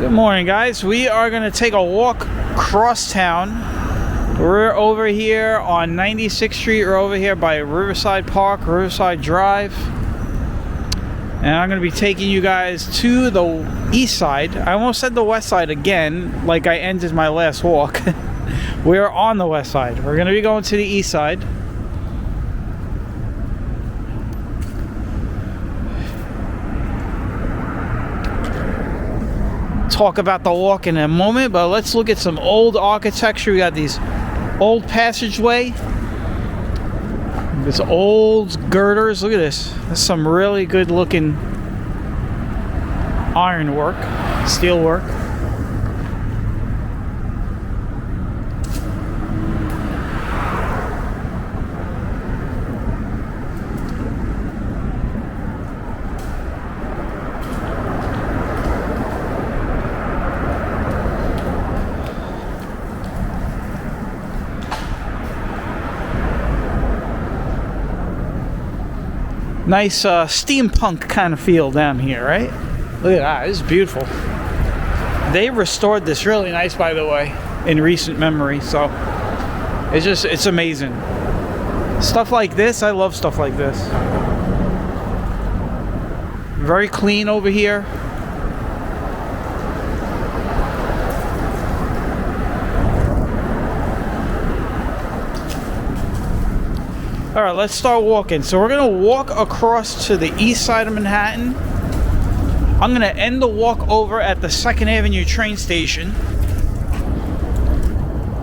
Good morning, guys. We are going to take a walk crosstown. We're over here on 96th Street. We're over here by Riverside Park, Riverside Drive. And I'm going to be taking you guys to the east side. I almost said the west side again, like I ended my last walk. We're on the west side. We're going to be going to the east side. Talk about the walk in a moment, but let's look at some old architecture. We got these old passageway, this old girders. Look at this. That's some really good looking ironwork, steel work. Nice steampunk kind of feel down here, right? Look at that, it's beautiful. They restored this really nice, by the way, in recent memory, so it's amazing. Stuff like this, I love stuff like this. Very clean over here. All right, let's start walking. So we're gonna walk across to the east side of Manhattan. I'm gonna end the walk over at the 2nd Avenue train station,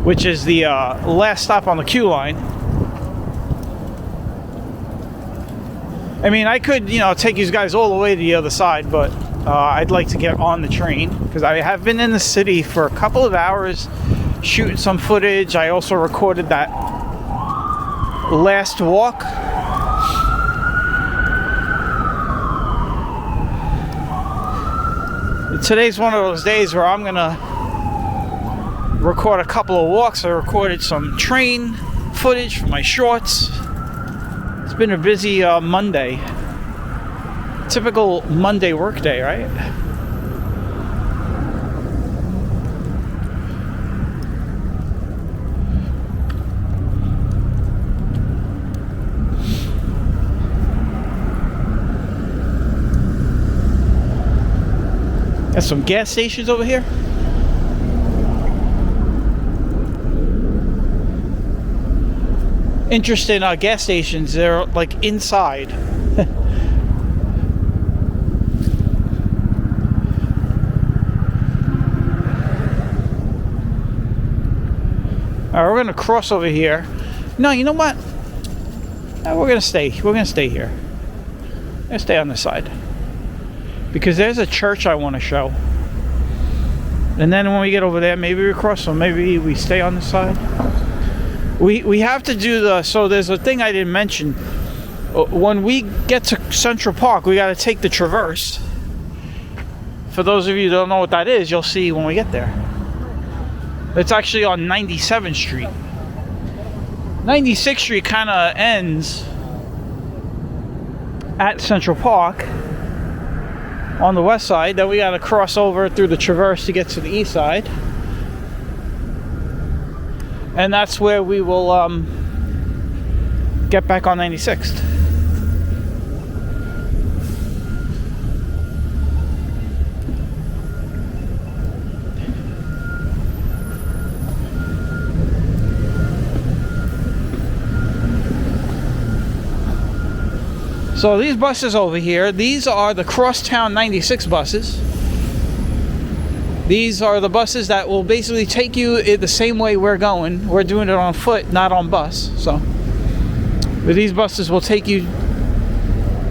which is the last stop on the Q line. I mean, I could, take you guys all the way to the other side, but I'd like to get on the train because I have been in the city for a couple of hours shooting some footage. I also recorded that last walk. Today's one of those days where I'm gonna record a couple of walks. I recorded some train footage for my shorts. It's been a busy Monday. Typical Monday work day, right? There's some gas stations over here. Interesting gas stations. They're like inside. Alright, we're gonna cross over here. No, you know what? We're gonna stay. We're gonna stay here. We're gonna stay on this side. Because there's a church I want to show. And then when we get over there, maybe we cross, so maybe we stay on the side. We have to do so there's a thing I didn't mention. When we get to Central Park, we got to take the Traverse. For those of you who don't know what that is, you'll see when we get there. It's actually on 97th Street. 96th Street kind of ends at Central Park. On the west side, then we got to cross over through the Traverse to get to the east side, and that's where we will get back on 96th. So these buses over here, these are the Crosstown 96 buses. These are the buses that will basically take you the same way we're going. We're doing it on foot, not on bus. But these buses will take you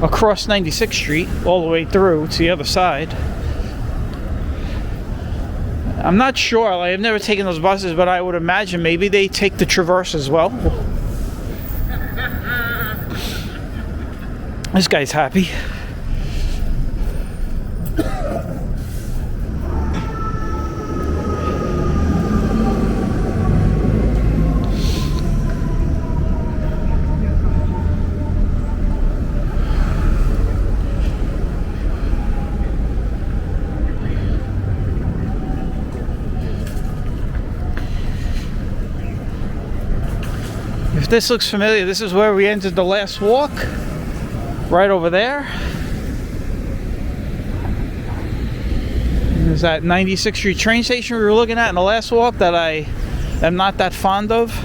across 96th Street all the way through to the other side. I'm not sure. I've never taken those buses, but I would imagine maybe they take the Traverse as well. This guy's happy. this looks familiar. This is where we entered the last walk. Right over there. There's that 96th Street train station we were looking at in the last walk that I am not that fond of.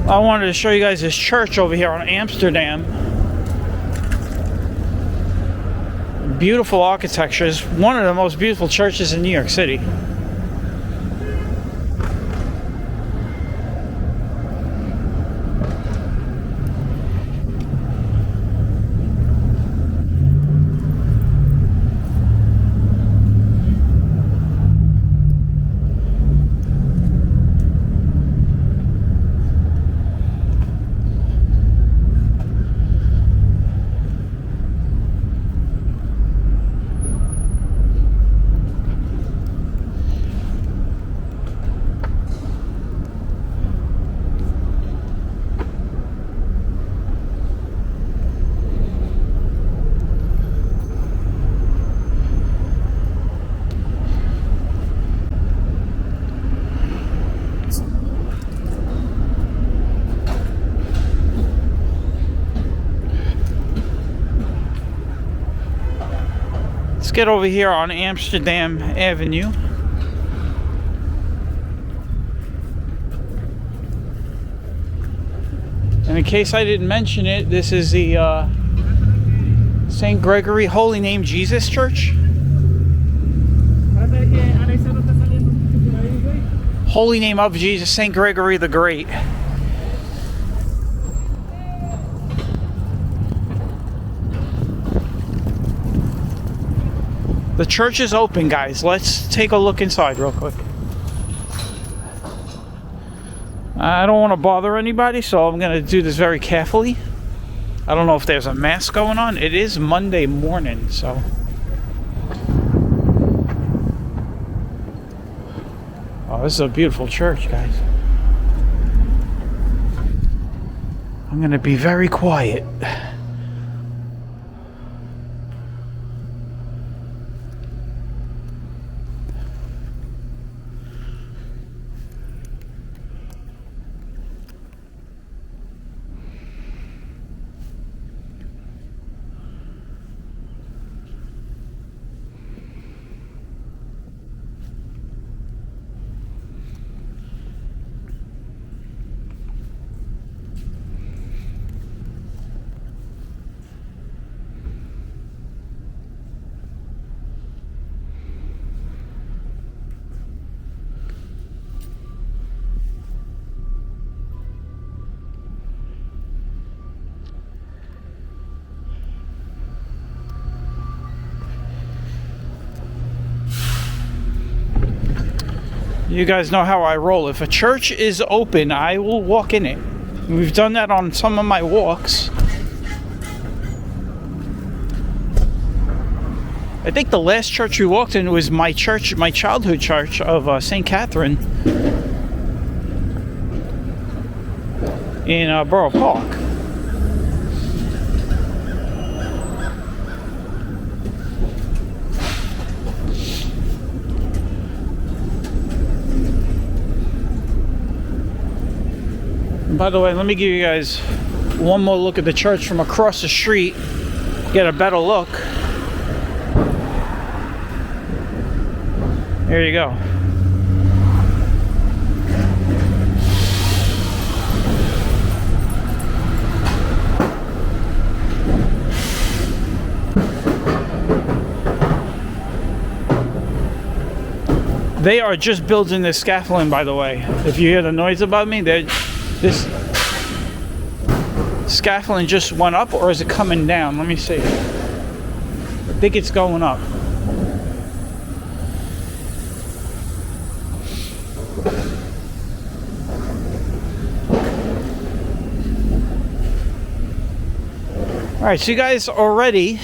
I wanted to show you guys this church over here on Amsterdam. Beautiful architecture. It's one of the most beautiful churches in New York City. Let's get over here on Amsterdam Avenue. And in case I didn't mention it, this is the St. Gregory Holy Name Jesus Church. Holy Name of Jesus, St. Gregory the Great. The church is open, guys. Let's take a look inside real quick. I don't want to bother anybody, so I'm going to do this very carefully. I don't know if there's a mass going on. It is Monday morning, so... Oh, this is a beautiful church, guys. I'm going to be very quiet. You guys know how I roll. If a church is open, I will walk in it. We've done that on some of my walks. I think the last church we walked in was my church, my childhood church of St. Catherine in Borough Park. By the way, let me give you guys one more look at the church from across the street. Get a better look. There you go. They are just building this scaffolding, by the way. If you hear the noise above me, this scaffolding just went up, or is it coming down? Let me see. I think it's going up. Alright, so you guys already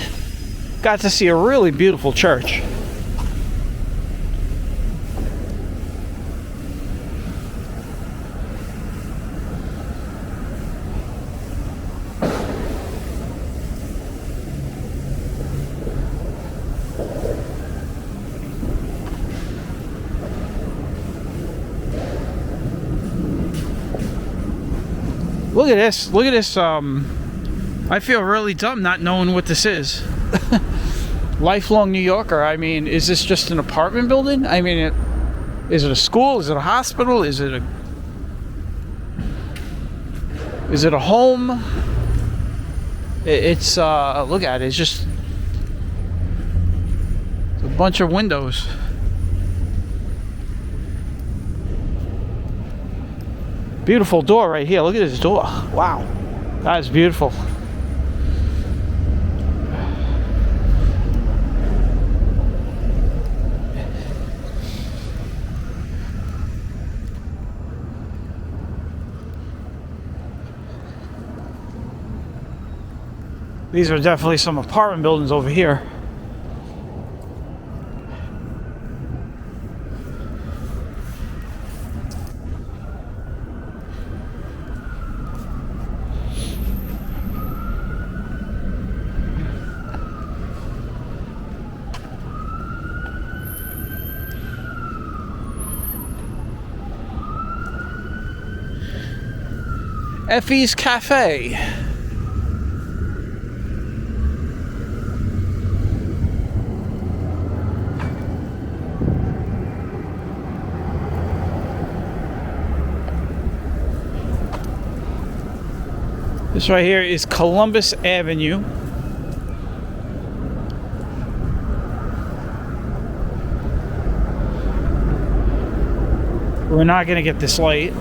got to see a really beautiful church. Look at this. Look at this. I feel really dumb not knowing what this is. Lifelong New Yorker. I mean, is this just an apartment building? I mean, is it a school? Is it a hospital? Is it a home? It's look at it. It's just a bunch of windows. Beautiful door right here. Look at this door. Wow. That is beautiful. These are definitely some apartment buildings over here. Effie's Cafe. This right here is Columbus Avenue. We're not going to get this light.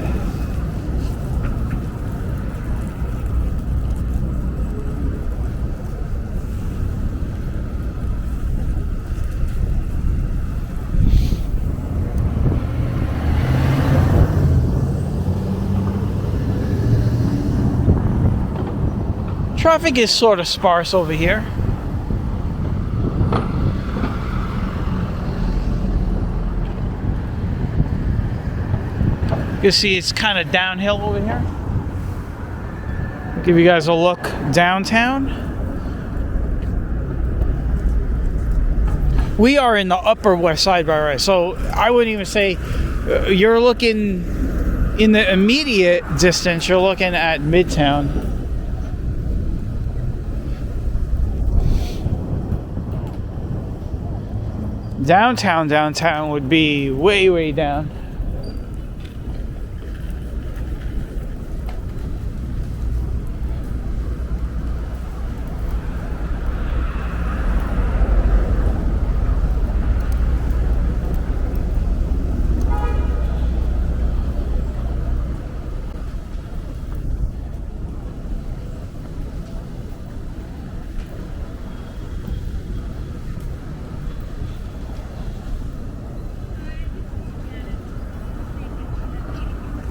Traffic is sort of sparse over here. You see it's kind of downhill over here. I'll give you guys a look downtown. We are in the Upper West Side, by the way, so I wouldn't even say you're looking in the immediate distance. You're looking at Midtown. Downtown would be way down.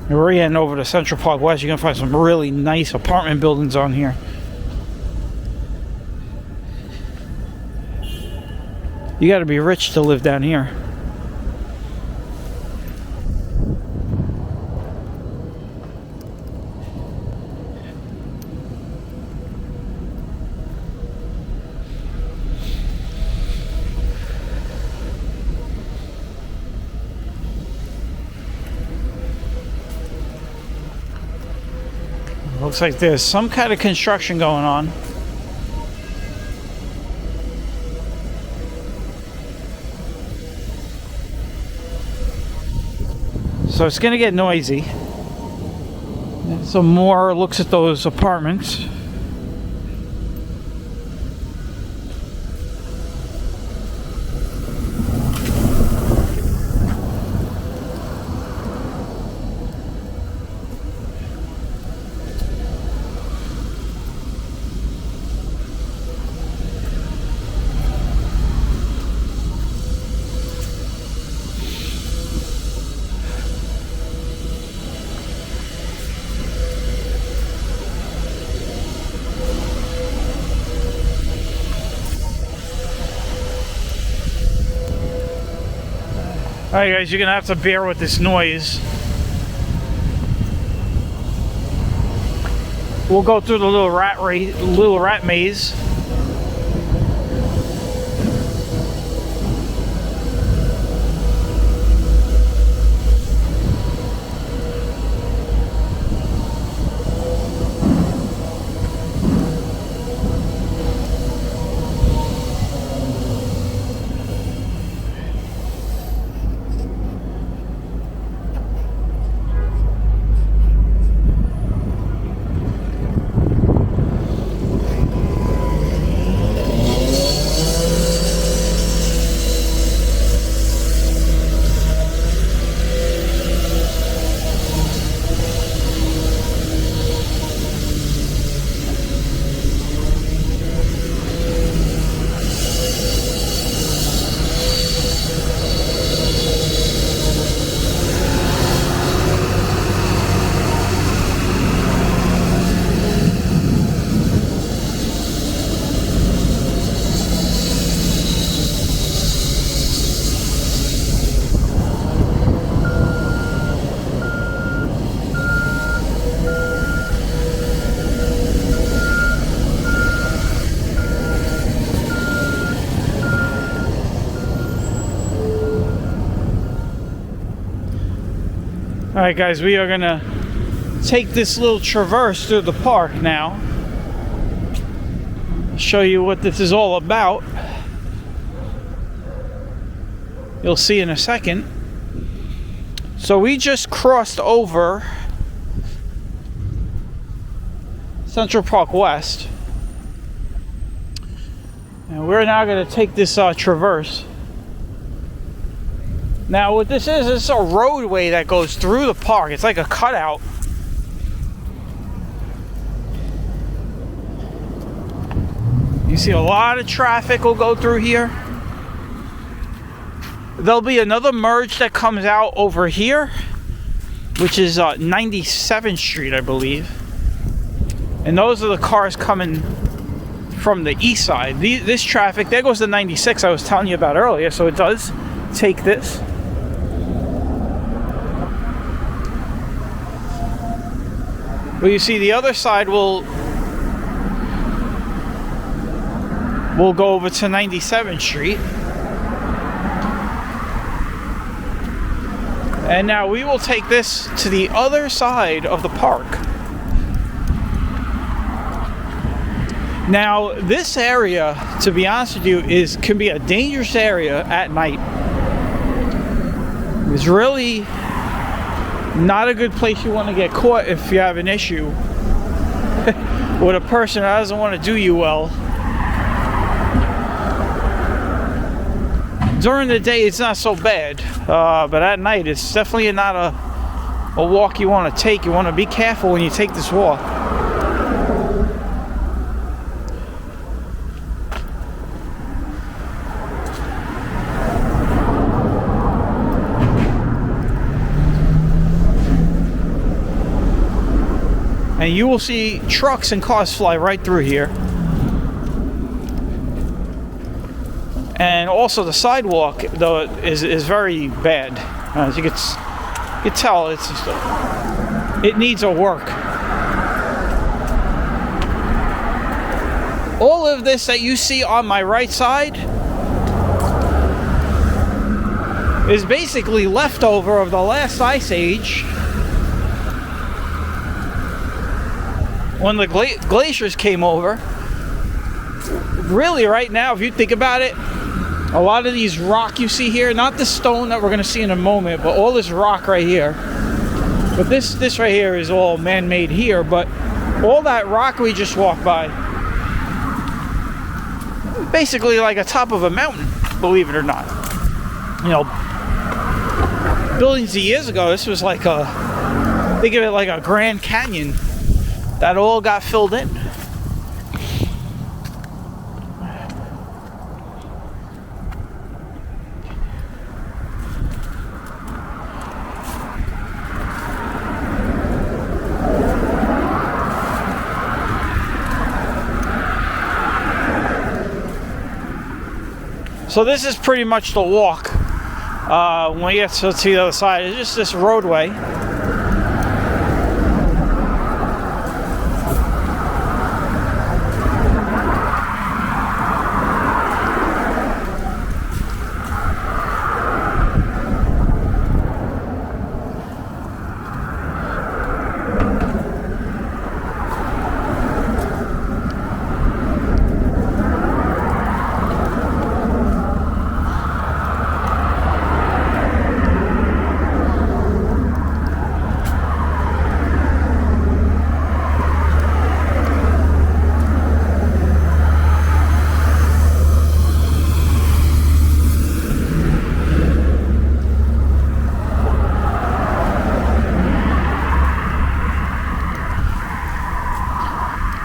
We're heading over to Central Park West. You're going to find some really nice apartment buildings on here. You got to be rich to live down here. Looks like there's some kind of construction going on. So it's going to get noisy. Some more looks at those apartments. Alright guys, you're gonna have to bear with this noise. We'll go through the little rat maze. Alright guys, we are gonna take this little traverse through the park now. Show you what this is all about. You'll see in a second. So we just crossed over Central Park West. And we're now gonna take this traverse. Now what this is, it's a roadway that goes through the park. It's like a cutout. You see a lot of traffic will go through here. There'll be another merge that comes out over here, which is 97th Street, I believe. And those are the cars coming from the east side. This traffic, there goes the 96 I was telling you about earlier, so it does take this. Well, you see the other side will go over to 97th Street. And now we will take this to the other side of the park. Now, this area, to be honest with you, can be a dangerous area at night. It's really not a good place you want to get caught if you have an issue with a person that doesn't want to do you well. During the day, it's not so bad, but at night, it's definitely not a walk you want to take. You want to be careful when you take this walk. And you will see trucks and cars fly right through here. And also the sidewalk, though, is very bad. As you can tell, it needs a work. All of this that you see on my right side is basically leftover of the last ice age, when the glaciers came over. Really, right now, if you think about it, a lot of these rock you see here, not the stone that we're going to see in a moment, but all this rock right here. But this right here is all man-made here, but all that rock we just walked by, basically like a top of a mountain, believe it or not. You know, billions of years ago, this was like think of it like a Grand Canyon that all got filled in. So this is pretty much the walk When we get to the other side, it's just this roadway.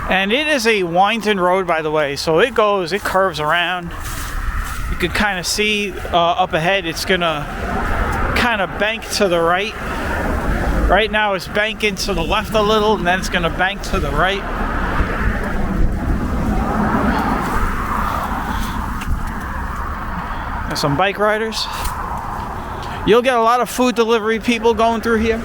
And it is a winding road, by the way, so it curves around. You can kind of see up ahead, it's gonna kind of bank to the right. Right now it's banking to the left a little, and then it's gonna bank to the right. There's some bike riders. You'll get a lot of food delivery people going through here.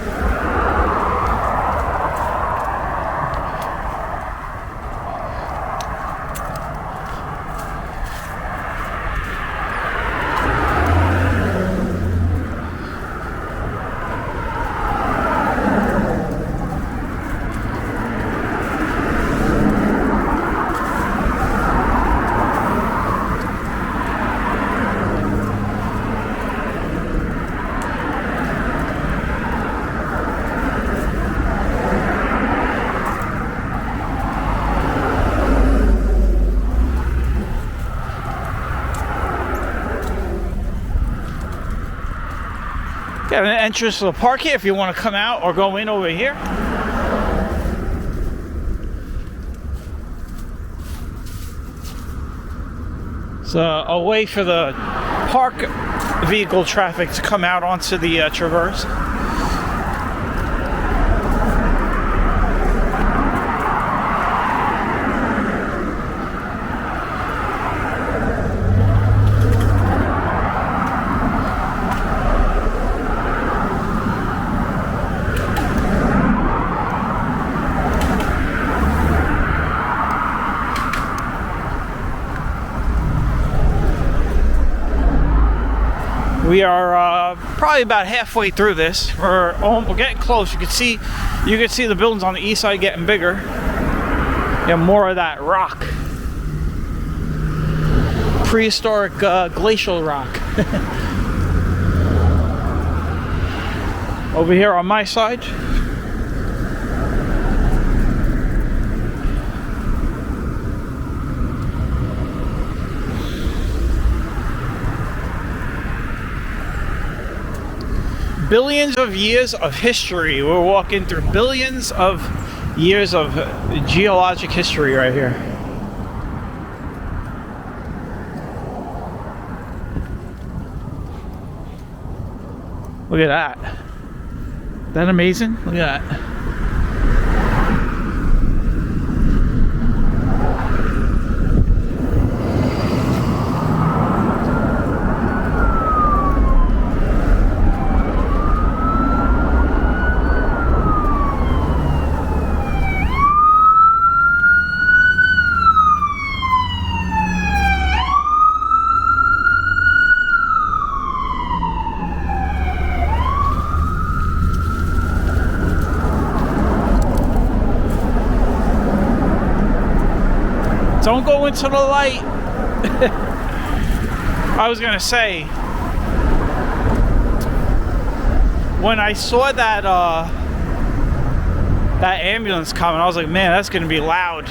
Got an entrance to the park here if you want to come out or go in over here. It's a way for the park vehicle traffic to come out onto the Traverse. We are probably about halfway through this. We're getting close. You can see the buildings on the east side getting bigger. You have more of that rock, prehistoric glacial rock. Over here on my side, billions of years of history. We're walking through billions of years of geologic history right here. Look at that. Isn't that amazing? Look at that. Don't go into the light. I was gonna say, when I saw that that ambulance coming, I was like, man, that's gonna be loud.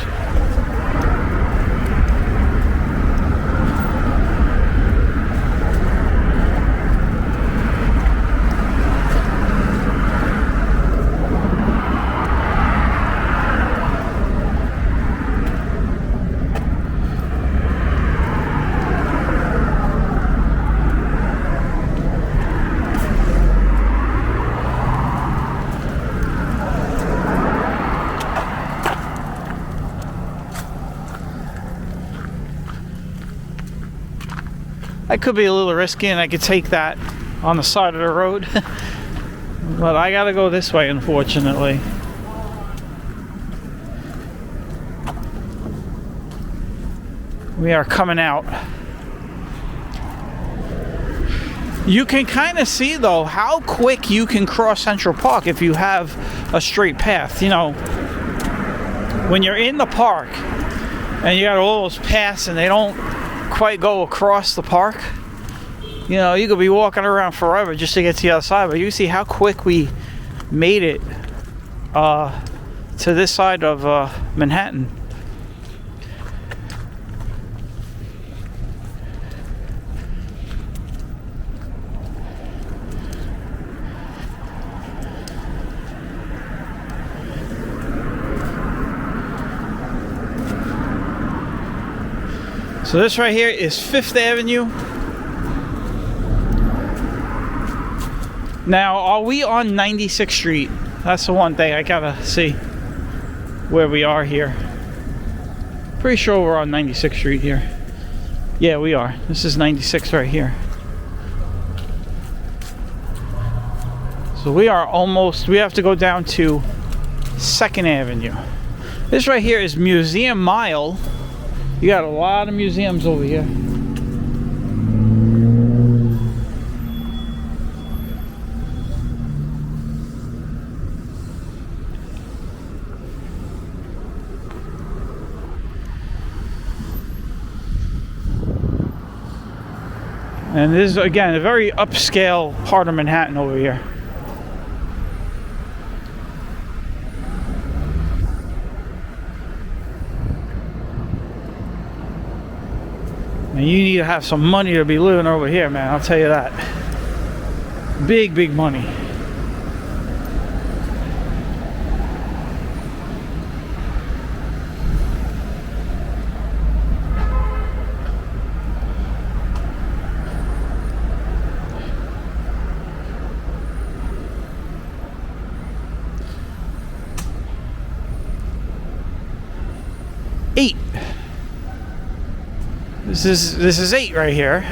That could be a little risky, and I could take that on the side of the road. But I gotta go this way, unfortunately. We are coming out. You can kind of see, though, how quick you can cross Central Park if you have a straight path. You know, when you're in the park and you got all those paths and they don't quite go across the park, you know, you could be walking around forever just to get to the other side. But you see how quick we made it to this side of Manhattan. So this right here is 5th Avenue. Now, are we on 96th Street? That's the one thing I gotta see where we are here. Pretty sure we're on 96th Street here. Yeah, we are. This is 96th right here. So we are almost, we have to go down to 2nd Avenue. This right here is Museum Mile. You got a lot of museums over here. And this is, again, a very upscale part of Manhattan over here. And you need to have some money to be living over here, man. I'll tell you that. Big, big money. Eight. This is 8 right here.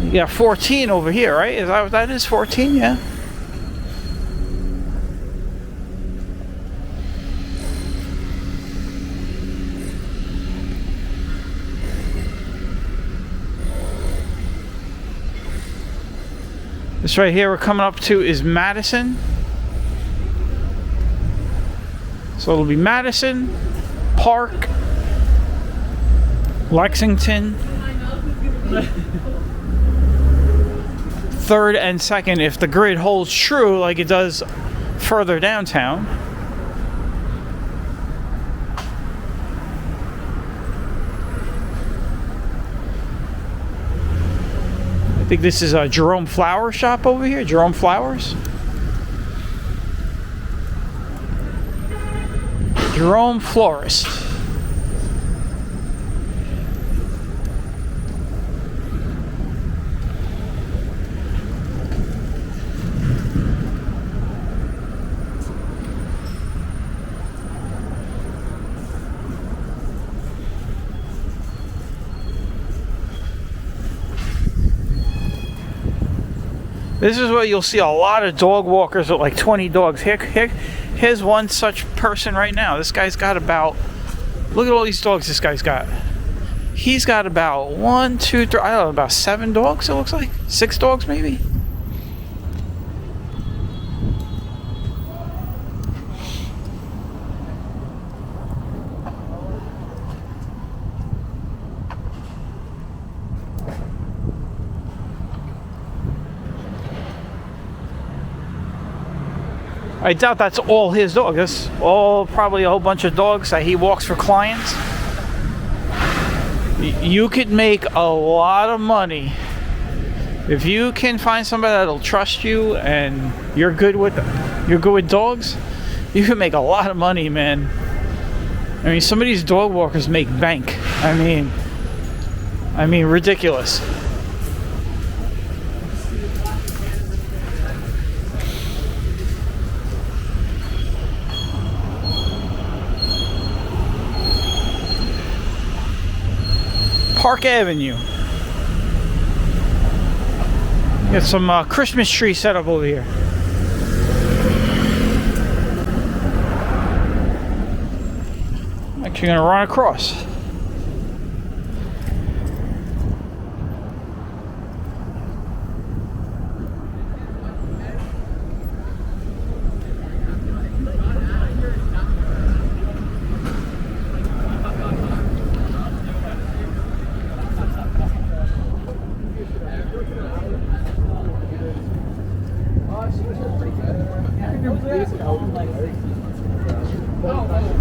You got 14 over here, right? Is that what that is? 14, yeah. This right here we're coming up to is Madison. So it'll be Madison, Park, Lexington, 3rd and 2nd if the grid holds true like it does further downtown. I think this is a Jerome Flower shop over here. Jerome Flowers. Jerome Florist. This is where you'll see a lot of dog walkers with like 20 dogs. Here's one such person right now. This guy's got about, look at all these dogs this guy's got. He's got about 1, 2, 3, I don't know, about 7 dogs it looks like. 6 dogs maybe. I doubt that's all his dogs. That's all probably a whole bunch of dogs that he walks for clients. You could make a lot of money if you can find somebody that'll trust you and you're good with dogs. You can make a lot of money, man. I mean, some of these dog walkers make bank. I mean ridiculous. Park Avenue. Got some Christmas tree set up over here. Actually gonna run across.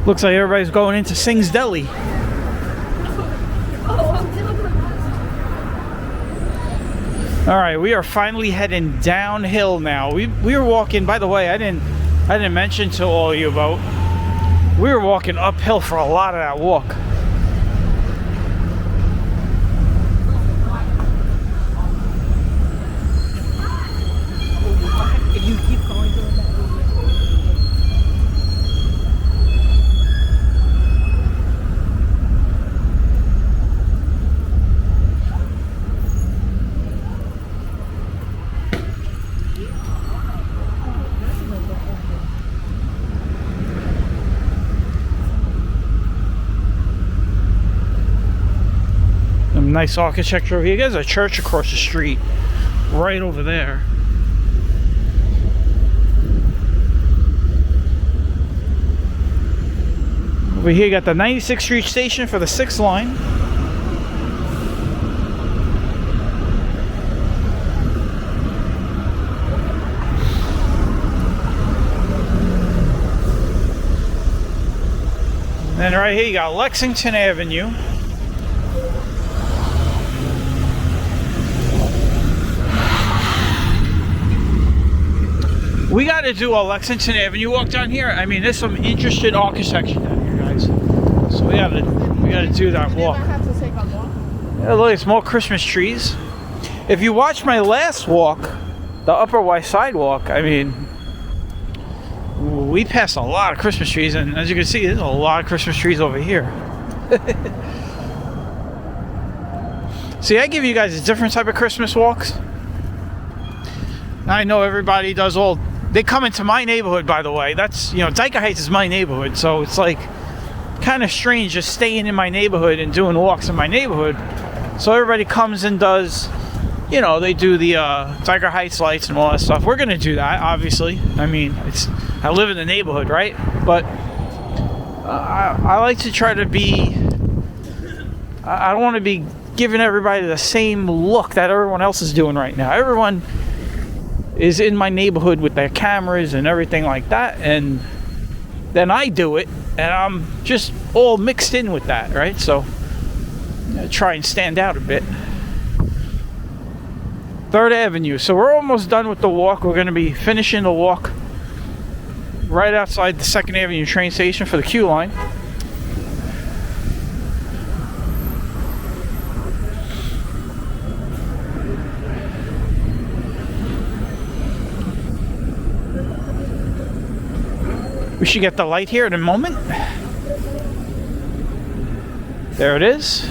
Looks like everybody's going into Sing's Deli. Alright, we are finally heading downhill now. We were walking, by the way, I didn't mention to all of you about, we were walking uphill for a lot of that walk. If you keep going to that. Some nice architecture over here. There's a church across the street, right over there. Over here, you got the 96th Street station for the 6th line. And then right here, you got Lexington Avenue. We got to do a Lexington Avenue walk down here. I mean, there's some interesting architecture down here, guys. So we got to do that walk. Yeah, look, it's more Christmas trees. If you watch my last walk, the Upper West Side walk, I mean, we passed a lot of Christmas trees, and as you can see, there's a lot of Christmas trees over here. See, I give you guys a different type of Christmas walks. I know everybody does all. They come into my neighborhood, by the way. That's, you know, Dyker Heights is my neighborhood, so it's like kind of strange just staying in my neighborhood and doing walks in my neighborhood. So everybody comes and does, you know, they do the Dyker Heights lights and all that stuff. We're gonna do that, obviously. I mean, I live in the neighborhood, right? But I like to try to be. I don't want to be giving everybody the same look that everyone else is doing right now. Everyone is in my neighborhood with their cameras and everything like that, and then I do it, and I'm just all mixed in with that, right? So I try and stand out a bit. 3rd Avenue. So we're almost done with the walk. We're going to be finishing the walk right outside the 2nd Avenue train station for the Q line. We should get the light here in a moment. There it is.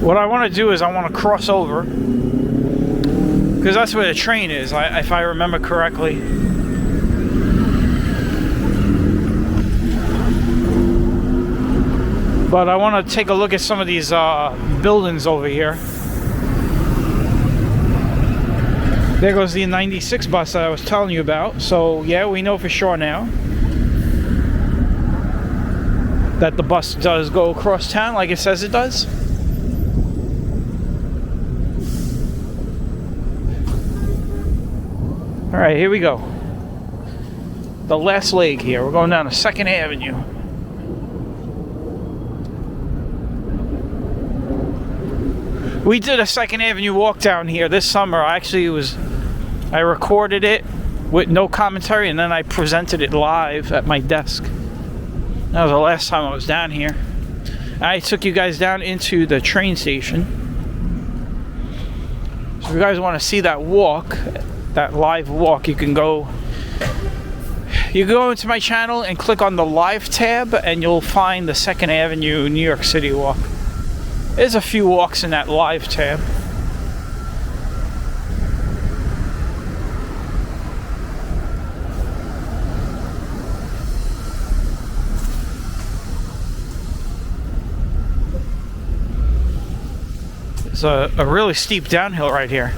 What I want to do is I want to cross over, because that's where the train is, if I remember correctly. But I want to take a look at some of these buildings over here. There goes the 96 bus that I was telling you about. So yeah, we know for sure now that the bus does go across town like it says it does. All right, here we go. The last leg here. We're going down to 2nd Avenue. We did a 2nd Avenue walk down here this summer. I recorded it with no commentary, and then I presented it live at my desk. That was the last time I was down here. I took you guys down into the train station. So if you guys want to see that walk, that live walk, you can go You go into my channel and click on the live tab and you'll find the 2nd Avenue New York City walk. There's a few walks in that live tab. It's a really steep downhill right here.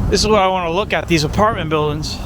This is what I want to look at, these apartment buildings.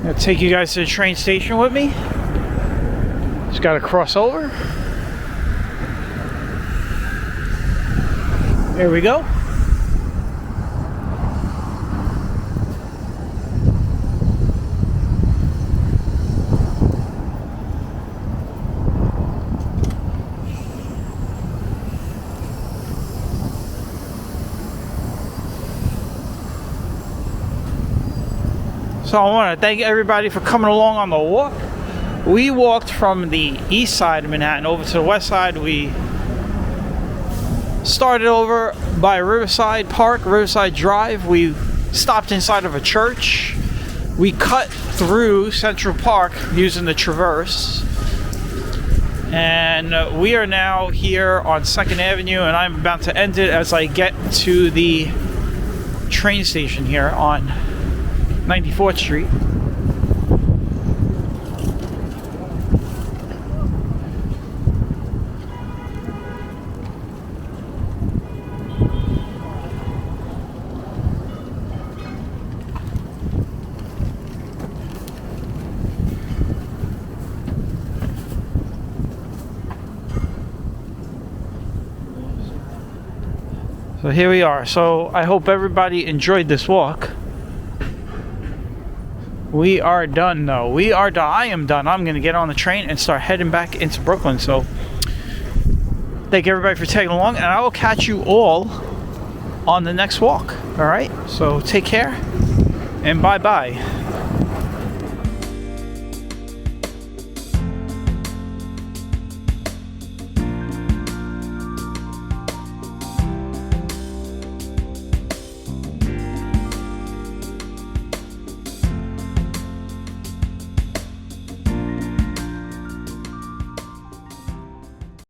I'll take you guys to the train station with me. Just gotta cross over. There we go. So I want to thank everybody for coming along on the walk. We walked from the east side of Manhattan over to the west side. We started over by Riverside Park, Riverside Drive. We stopped inside of a church. We cut through Central Park using the Traverse. And we are now here on 2nd Avenue, and I'm about to end it as I get to the train station here on 94th Street. So here we are. So I hope everybody enjoyed this walk. We are done though. We are done. I am done. I'm going to get on the train and start heading back into Brooklyn. So thank everybody for tagging along, and I will catch you all on the next walk. All right. So take care and bye-bye.